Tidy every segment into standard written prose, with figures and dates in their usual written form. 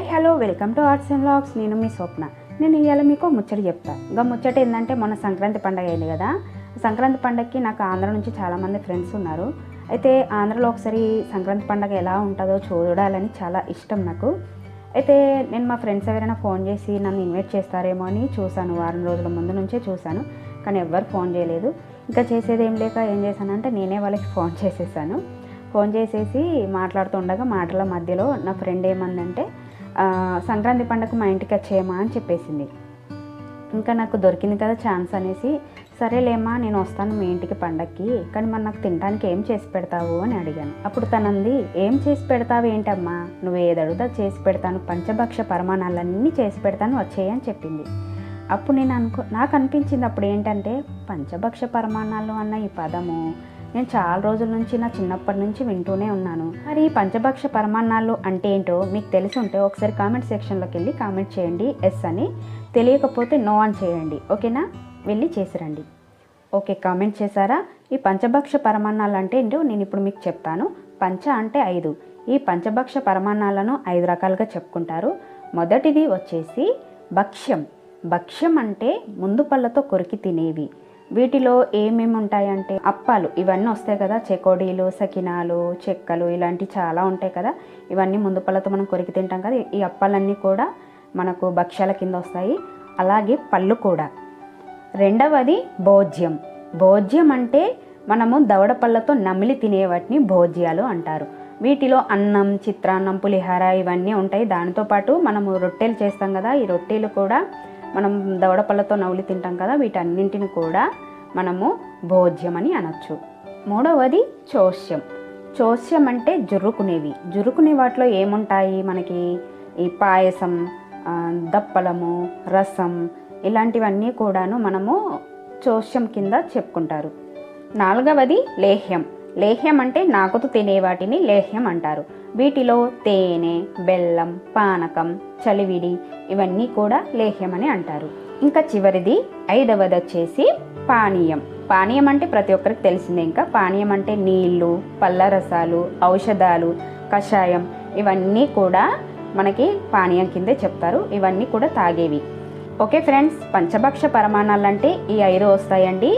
Hi hello welcome to arts and vlogs. నేను మీ స్వప్న. నేను ఇవాళ మీకు ముచ్చట చెప్తా. ఇంకా ముచ్చట ఏంటంటే మొన్న సంక్రాంతి పండుగ అయింది కదా. సంక్రాంతి పండుగకి నాకు ఆంధ్ర నుంచి చాలామంది ఫ్రెండ్స్ ఉన్నారు. అయితే ఆంధ్రలో ఒకసారి సంక్రాంతి పండుగ ఎలా ఉంటుందో చూడాలని చాలా ఇష్టం నాకు. అయితే నేను మా ఫ్రెండ్స్ ఎవరైనా ఫోన్ చేసి నన్ను ఇన్వైట్ చేస్తారేమో అని చూశాను. వారం రోజుల ముందు నుంచే చూశాను, కానీ ఎవ్వరు ఫోన్ చేయలేదు. ఇంకా చేసేది ఏం లేక ఏం చేశానంటే నేనే వాళ్ళకి ఫోన్ చేసేసాను. ఫోన్ చేసేసి మాట్లాడుతుండగా మాటల మధ్యలో నా ఫ్రెండ్ ఏమందంటే సంక్రాంతి పండుగ మా ఇంటికి వచ్చేయమా అని చెప్పేసింది. ఇంకా నాకు దొరికింది కదా ఛాన్స్ అనేసి, సరేలేమ్మా నేను వస్తాను మీ ఇంటికి పండగకి, కానీ మరి నాకు తినడానికి ఏం చేసి పెడతావు అని అడిగాను. అప్పుడు తనంది, ఏం చేసి పెడతావు ఏంటమ్మా, నువ్వు ఏది అడుగుతా చేసి పెడతాను, పంచభక్ష పరమాణాలన్నీ చేసి పెడతాను వచ్చేయి అని చెప్పింది. అప్పుడు నాకు అనిపించింది అప్పుడు ఏంటంటే, పంచభక్ష పరమాణాలు అన్న ఈ పదము నేను చాలా రోజుల నుంచి నా చిన్నప్పటి నుంచి వింటూనే ఉన్నాను. మరి ఈ పంచభక్ష పరమాన్నాలు అంటే ఏంటో మీకు తెలిసి ఉంటే ఒకసారి కామెంట్ సెక్షన్లోకి వెళ్ళి కామెంట్ చేయండి ఎస్ అని, తెలియకపోతే నో అని చేయండి. ఓకేనా, వెళ్ళి చేసిరండి. ఓకే, కామెంట్ చేశారా? ఈ పంచభక్ష పరమాన్నాలు అంటే ఏంటో నేను ఇప్పుడు మీకు చెప్తాను. పంచ అంటే 5. ఈ పంచభక్ష పరమాన్నాలను 5 రకాలుగా చెప్పుకుంటారు. మొదటిది వచ్చేసి భక్ష్యం. భక్ష్యం అంటే ముందు పళ్ళతో కొరికి తినేవి. వీటిలో ఏమేమి ఉంటాయంటే అప్పాలు, ఇవన్నీ వస్తాయి కదా, చెకోడీలు, సకినాలు, చెక్కలు, ఇలాంటివి చాలా ఉంటాయి కదా. ఇవన్నీ ముందు పళ్ళతో మనం కొరికి తింటాం కదా. ఈ అప్పాలన్నీ కూడా మనకు భక్ష్యాల కింద వస్తాయి. అలాగే పళ్ళు కూడా. రెండవది భోజ్యం. భోజ్యం అంటే మనము దవడ పళ్ళతో నమిలి తినే వాటిని భోజ్యాలు అంటారు. వీటిలో అన్నం, చిత్రాన్నం, పులిహార ఇవన్నీ ఉంటాయి. దానితో పాటు మనము రొట్టెలు చేస్తాం కదా, ఈ రొట్టెలు కూడా మనం దవడ పళ్ళతో నవ్వులి తింటాం కదా, వీటన్నింటిని కూడా మనము భోజ్యం అని అనొచ్చు. మూడవది చోష్యం. చోష్యం అంటే జుర్రుకునేవి. జుర్రుకునే వాటిలో ఏముంటాయి మనకి, ఈ పాయసం, దప్పలము, రసం, ఇలాంటివన్నీ కూడాను మనము చోష్యం కింద చెప్పుకుంటారు. నాలుగవది లేహ్యం. లేహ్యం అంటే నాకుతూ తినే వాటిని లేహ్యం అంటారు. వీటిలో తేనె, బెల్లం, పానకం, చలివిడి ఇవన్నీ కూడా లేహ్యం అని అంటారు. ఇంకా చివరిది 5వది వచ్చేసి పానీయం. పానీయం అంటే ప్రతి ఒక్కరికి తెలిసిందే. ఇంకా పానీయం అంటే నీళ్లు, పళ్ళ రసాలు, ఔషధాలు, కషాయం ఇవన్నీ కూడా మనకి పానీయం కిందే చెప్తారు. ఇవన్నీ కూడా తాగేవి. ఓకే ఫ్రెండ్స్, పంచభక్ష పరమాణాలు అంటే ఈ 5 వస్తాయండి.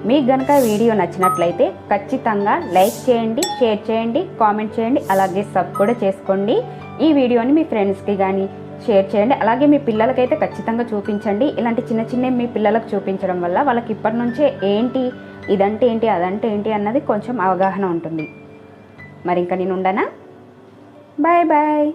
మీకు కనుక వీడియో నచ్చినట్లయితే ఖచ్చితంగా లైక్ చేయండి, షేర్ చేయండి, కామెంట్ చేయండి, అలాగే సబ్ కూడా చేసుకోండి. ఈ వీడియోని మీ ఫ్రెండ్స్కి కానీ షేర్ చేయండి. అలాగే మీ పిల్లలకైతే ఖచ్చితంగా చూపించండి. ఇలాంటి చిన్న చిన్న మీ పిల్లలకు చూపించడం వల్ల వాళ్ళకి ఇప్పటి నుంచే ఏంటి ఇదంటే ఏంటి అదంటే ఏంటి అన్నది కొంచెం అవగాహన ఉంటుంది. మరి ఇంకా నేను ఉండనా, బాయ్ బాయ్.